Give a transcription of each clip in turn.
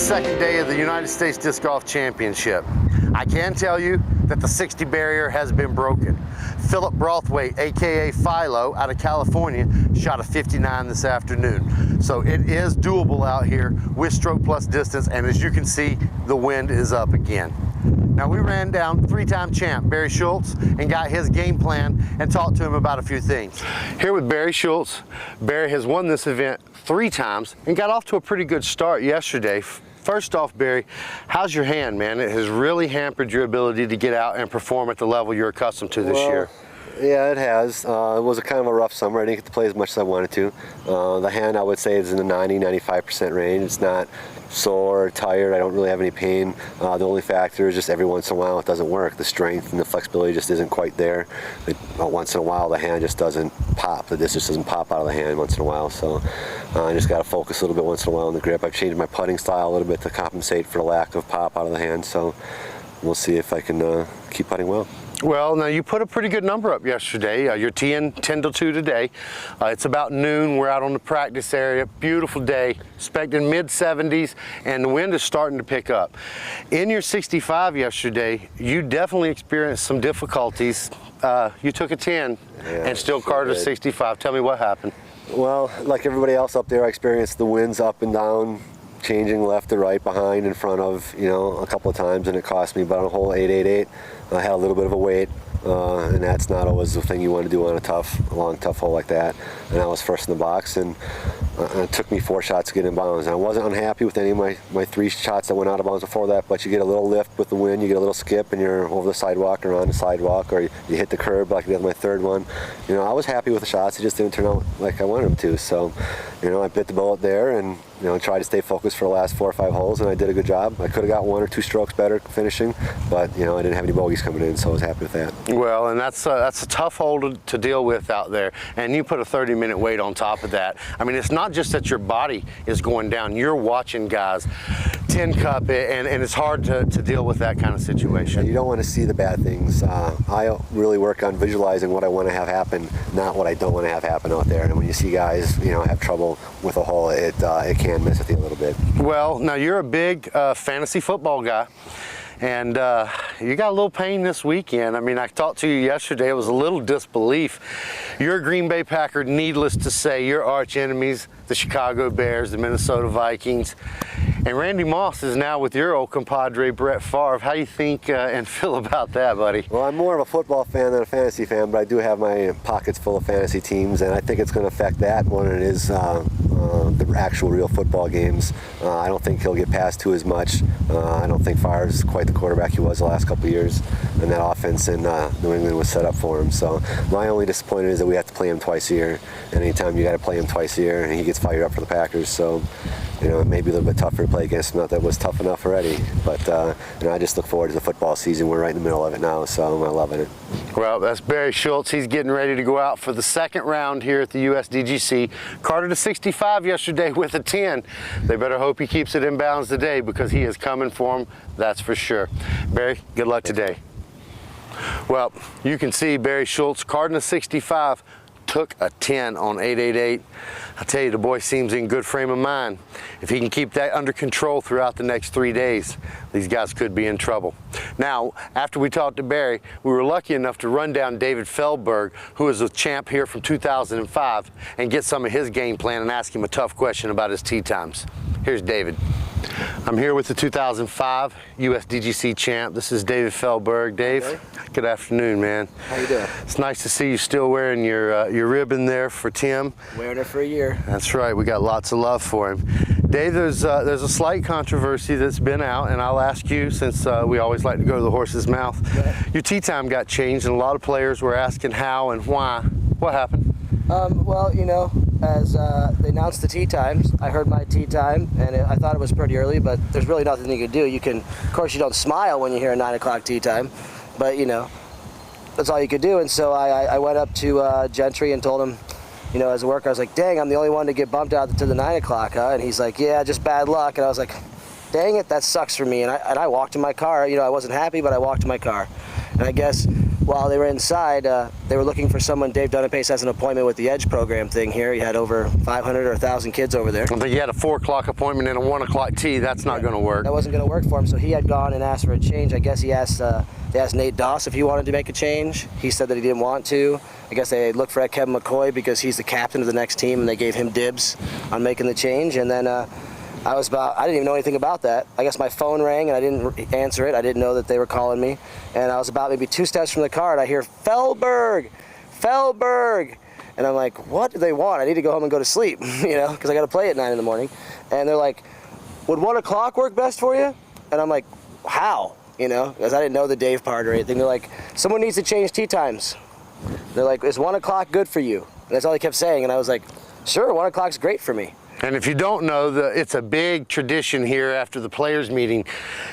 second day of the United States Disc Golf Championship. I can tell you that the 60 barrier has been broken. Philip Brothwaite, aka Philo, out of California, shot a 59 this afternoon. So it is doable out here with stroke plus distance, and as you can see, the wind is up again. Now, we ran down three-time champ Barry Schulz and got his game plan and talked to him about a few things. Here with Barry Schulz. Barry has won this event 3 times and got off to a pretty good start yesterday. First off, Barry, how's your hand, man? It has really hampered your ability to get out and perform at the level you're accustomed to this year. Yeah, it has. It was a kind of a rough summer. I didn't get to play as much as I wanted to. The hand, I would say, is in the 90–95% range. It's not sore or tired. I don't really have any pain. The only factor is just every once in a while it doesn't work. The strength and the flexibility just isn't quite there. Once in a while the hand just doesn't pop. The disc just doesn't pop out of the hand once in a while. So I just got to focus a little bit once in a while on the grip. I've changed my putting style a little bit to compensate for the lack of pop out of the hand. So we'll see if I can keep putting well. Well, now you put a pretty good number up yesterday. You're teeing 10 to 2 today. It's about noon. We're out on the practice area. Beautiful day. Expecting mid-70s, and the wind is starting to pick up. In your 65 yesterday, you definitely experienced some difficulties. You took a 10 and still carded a 65. Tell me what happened. Well, like everybody else up there, I experienced the winds up and down, changing left to right, behind, in front of, a couple of times, and it cost me. But on a hole 888, I had a little bit of a weight, and that's not always the thing you want to do on a long, tough hole like that. And I was first in the box, and it took me 4 shots to get in bounds. And I wasn't unhappy with any of my 3 shots that went out of bounds before that, but you get a little lift with the wind, you get a little skip, and you're over the sidewalk or on the sidewalk, or you hit the curb like I did my 3rd one. I was happy with the shots. It just didn't turn out like I wanted them to. So, I bit the bullet there and tried to stay focused for the last 4 or 5 holes, and I did a good job. I could have got 1 or 2 strokes better finishing, but I didn't have any bogeys coming in, so I was happy with that. Well, and that's a tough hole to deal with out there, and you put a 30-minute wait on top of that. I mean, it's not just that your body is going down. You're watching guys 10 cup it, and it's hard to deal with that kind of situation. Yeah, you don't want to see the bad things. I really work on visualizing what I want to have happen, not what I don't want to have happen out there. And when you see guys, have trouble with a hole, it can mess with you a little bit. Well, now you're a big fantasy football guy, and you got a little pain this weekend. I mean, I talked to you yesterday. It was a little disbelief. You're a Green Bay Packer, needless to say. Your arch enemies, the Chicago Bears, the Minnesota Vikings. And Randy Moss is now with your old compadre, Brett Favre. How you think and feel about that, buddy? Well, I'm more of a football fan than a fantasy fan, but I do have my pockets full of fantasy teams, and I think it's going to affect that more than it is the actual real football games. I don't think he'll get past 2 as much. I don't think Favre is quite the quarterback he was the last couple of years, and that offense in New England was set up for him. So my only disappointment is that we have to play him twice a year. And anytime you got to play him twice a year, and he gets fired up for the Packers, so it may be a little bit tougher to play against him. Not that it was tough enough already, but I just look forward to the football season. We're right in the middle of it now, so I'm loving it. Well, that's Barry Schulz. He's getting ready to go out for the 2nd round here at the USDGC. Carded a 65 yesterday with a 10. They better hope he keeps it in bounds today, because he is coming for him, that's for sure. Barry, good luck today. Well, you can see Barry Schulz carding a 65. Took a 10 on 888. I tell you, the boy seems in good frame of mind. If he can keep that under control throughout the next 3 days, these guys could be in trouble. Now, after we talked to Barry, we were lucky enough to run down David Feldberg, who is a champ here from 2005, and get some of his game plan and ask him a tough question about his tee times. Here's David. I'm here with the 2005 USDGC champ. This is David Feldberg. Dave, okay. Good afternoon, man. How you doing? It's nice to see you still wearing your ribbon there for Tim. Wearing it for a year. That's right. We got lots of love for him. Dave, there's a slight controversy that's been out, and I'll ask you, since we always like to go to the horse's mouth. Your tee time got changed, and a lot of players were asking how and why. What happened? Well, as they announced the tee times, I heard my tee time, and I thought it was pretty early, but there's really nothing you can do. Of course, you don't smile when you hear a 9 o'clock tee time, but that's all you could do. And so I went up to Gentry and told him, as a worker, I was like, dang, I'm the only one to get bumped out to the 9 o'clock, huh? And he's like, yeah, just bad luck. And I was like, dang it, that sucks for me. And I walked to my car. I wasn't happy, but I walked to my car. And I guess while they were inside, they were looking for someone. Dave Dunapace has an appointment with the Edge program thing here. He had over 500 or 1,000 kids over there. But you had a 4 o'clock appointment and a 1 o'clock tee. That's not going to work. That wasn't going to work for him, so he had gone and asked for a change. I guess they asked Nate Doss if he wanted to make a change. He said that he didn't want to. I guess they looked for Kevin McCoy because he's the captain of the next team, and they gave him dibs on making the change. And then I didn't even know anything about that. I guess my phone rang and I didn't answer it. I didn't know that they were calling me. And I was about maybe 2 steps from the car and I hear, Feldberg! And I'm like, what do they want? I need to go home and go to sleep, because I got to play at 9 in the morning. And they're like, would 1 o'clock work best for you? And I'm like, how? Because I didn't know the Dave part or anything. They're like, someone needs to change tee times. They're like, is 1 o'clock good for you? And that's all they kept saying. And I was like, sure, 1 o'clock's great for me. And if you don't know, it's a big tradition here after the players meeting.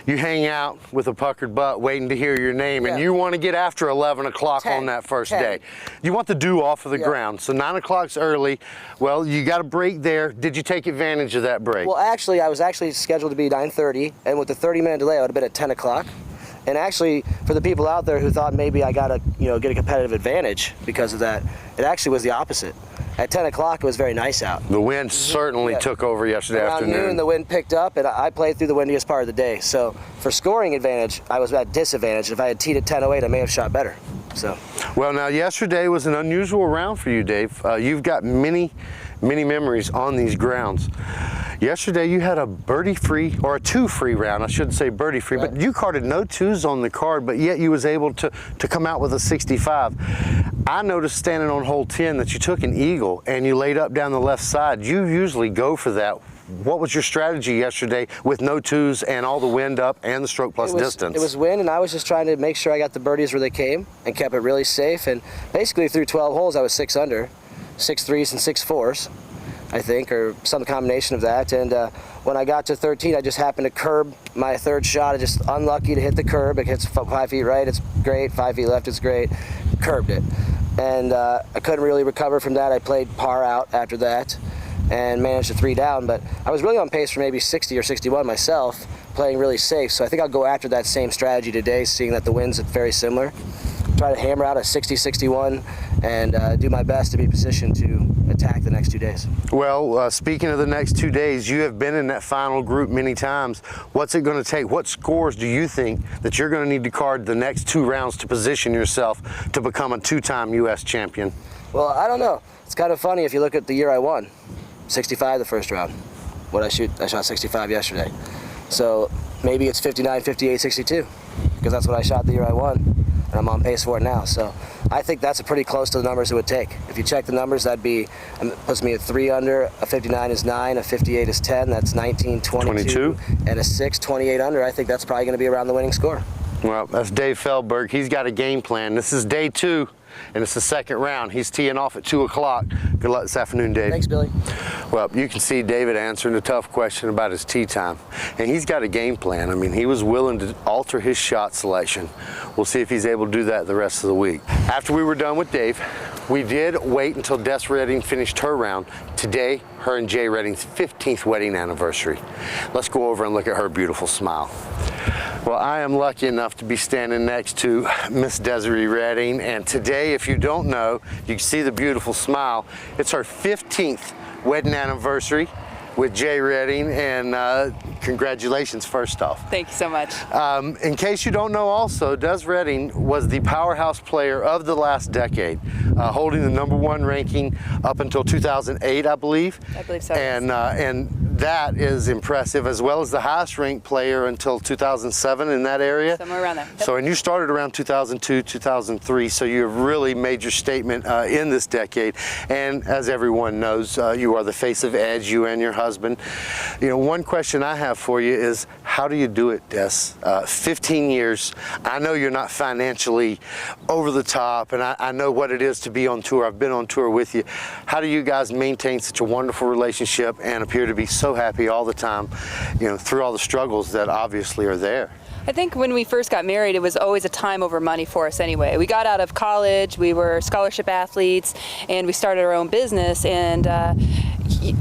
You hang out with a puckered butt waiting to hear your name, and you want to get after 11 o'clock on that first day. You want the dew off of the ground. So 9 o'clock's early. Well, you got a break there. Did you take advantage of that break? Well, actually, I was actually scheduled to be 9:30, and with the 30-minute delay, I would have been at 10 o'clock. And actually, for the people out there who thought maybe I got to, get a competitive advantage because of that, it actually was the opposite. At 10 o'clock, it was very nice out. The wind certainly took over yesterday afternoon. Around noon, the wind picked up, and I played through the windiest part of the day. So for scoring advantage, I was at disadvantage. If I had teed at 10:08, I may have shot better. So. Well, now yesterday was an unusual round for you, Dave. You've got many memories on these grounds. Yesterday you had a birdie-free, or a 2-free round. I shouldn't say birdie-free, but you carded no 2s on the card, but yet you was able to come out with a 65. I noticed standing on hole 10 that you took an eagle and you laid up down the left side. You usually go for that. What was your strategy yesterday with no 2s and all the wind up and the stroke plus distance? It was wind, and I was just trying to make sure I got the birdies where they came and kept it really safe. And basically through 12 holes, I was 6 under, 6 3s and 6 4s. I think, or some combination of that. And when I got to 13, I just happened to curb my third shot. I just unlucky to hit the curb. It hits 5 feet right, it's great. 5 feet left, it's great. Curbed it. And I couldn't really recover from that. I played par out after that and managed to 3 down. But I was really on pace for maybe 60 or 61 myself, playing really safe. So I think I'll go after that same strategy today, seeing that the wind's very similar. Try to hammer out a 60, 61, and do my best to be positioned to attack the next 2 days. Well, speaking of the next 2 days, you have been in that final group many times. What's it going to take? What scores do you think that you're going to need to card the next 2 rounds to position yourself to become a 2-time U.S. champion? Well, I don't know. It's kind of funny if you look at the year I won. 65 the first round. What I shot 65 yesterday. So maybe it's 59, 58, 62, because that's what I shot the year I won. And I'm on pace for it now. So I think that's pretty close to the numbers it would take. If you check the numbers, it puts me at 3 under, a 59 is 9, a 58 is 10, that's 19, 22, and a 6, 28 under. I think that's probably going to be around the winning score. Well, that's Dave Feldberg. He's got a game plan. This is day 2, and it's the second round. He's teeing off at 2 o'clock. Good luck this afternoon, Dave. Thanks, Billy. Well, you can see David answering a tough question about his tee time. And he's got a game plan. I mean, he was willing to alter his shot selection. We'll see if he's able to do that the rest of the week. After we were done with Dave, we did wait until Des Redding finished her round. Today, her and Jay Redding's 15th wedding anniversary. Let's go over and look at her beautiful smile. Well, I am lucky enough to be standing next to Miss Desiree Redding, and today, if you don't know, you can see the beautiful smile. It's her 15th wedding anniversary with Jay Redding, and congratulations first off. Thank you so much. In case you don't know also, Des Redding was the powerhouse player of the last decade, holding the #1 ranking up until 2008, I believe. I believe so. And that is impressive, as well as the highest ranked player until 2007 in that area. Somewhere around there. Yep. So, and you started around 2002, 2003, so you have really made your statement in this decade. And as everyone knows, you are the face of Edge, you and your husband. You know, one question I have for you is, how do you do it, Des? 15 years. I know you're not financially over the top, and I know what it is to be on tour. I've been on tour with you. How do you guys maintain such a wonderful relationship and appear to be so happy all the time, you know, through all the struggles that obviously are there? I think when we first got married, it was always a time over money for us anyway. We got out of college, we were scholarship athletes, and we started our own business, and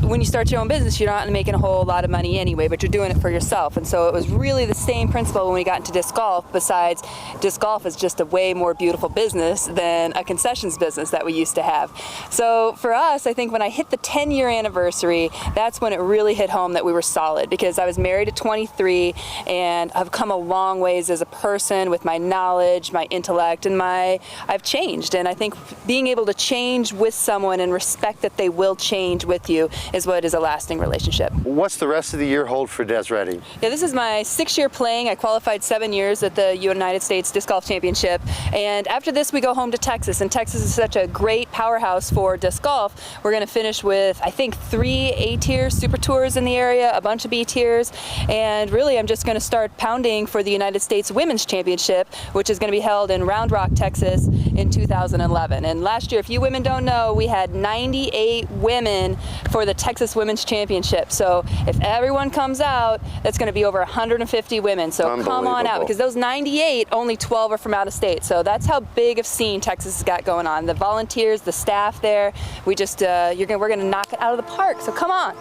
when you start your own business, you're not making a whole lot of money anyway, but you're doing it for yourself. And so it was really the same principle when we got into disc golf, besides disc golf is just a way more beautiful business than a concessions business that we used to have. So for us, I think when I hit the 10-year anniversary, that's when it really hit home that we were solid, because I was married at 23 and I've come a long ways as a person with my knowledge, my intellect, and I've changed. And I think being able to change with someone and respect that they will change with you is what is a lasting relationship. What's the rest of the year hold for Des Reddy? Yeah, this is my 6th year playing. I qualified 7 years at the United States Disc Golf Championship. And after this, we go home to Texas. And Texas is such a great powerhouse for disc golf. We're going to finish with, I think, 3 A-tier super tours in the area, a bunch of B-tiers. And really, I'm just going to start pounding for the United States Women's Championship, which is going to be held in Round Rock, Texas in 2011. And last year, if you women don't know, we had 98 women for the Texas Women's Championship. So if everyone comes out, that's going to be over 150 women. So come on out, because those 98, only 12 are from out of state. So that's how big of scene Texas has got going on. The volunteers, the staff there, we just we're going to knock it out of the park. So come on.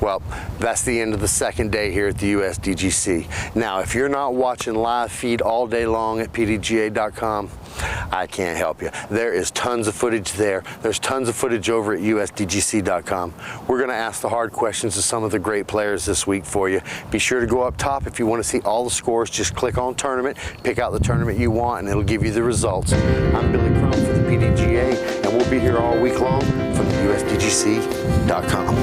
Well, that's the end of the second day here at the USDGC. Now, if you're not watching live feed all day long at PDGA.com, I can't help you. There is tons of footage there. There's tons of footage over at USDGC.com. We're going to ask the hard questions of some of the great players this week for you. Be sure to go up top if you want to see all the scores. Just click on tournament, pick out the tournament you want, and it'll give you the results. I'm Billy Crum for the PDGA, and we'll be here all week long from the USDGC.com.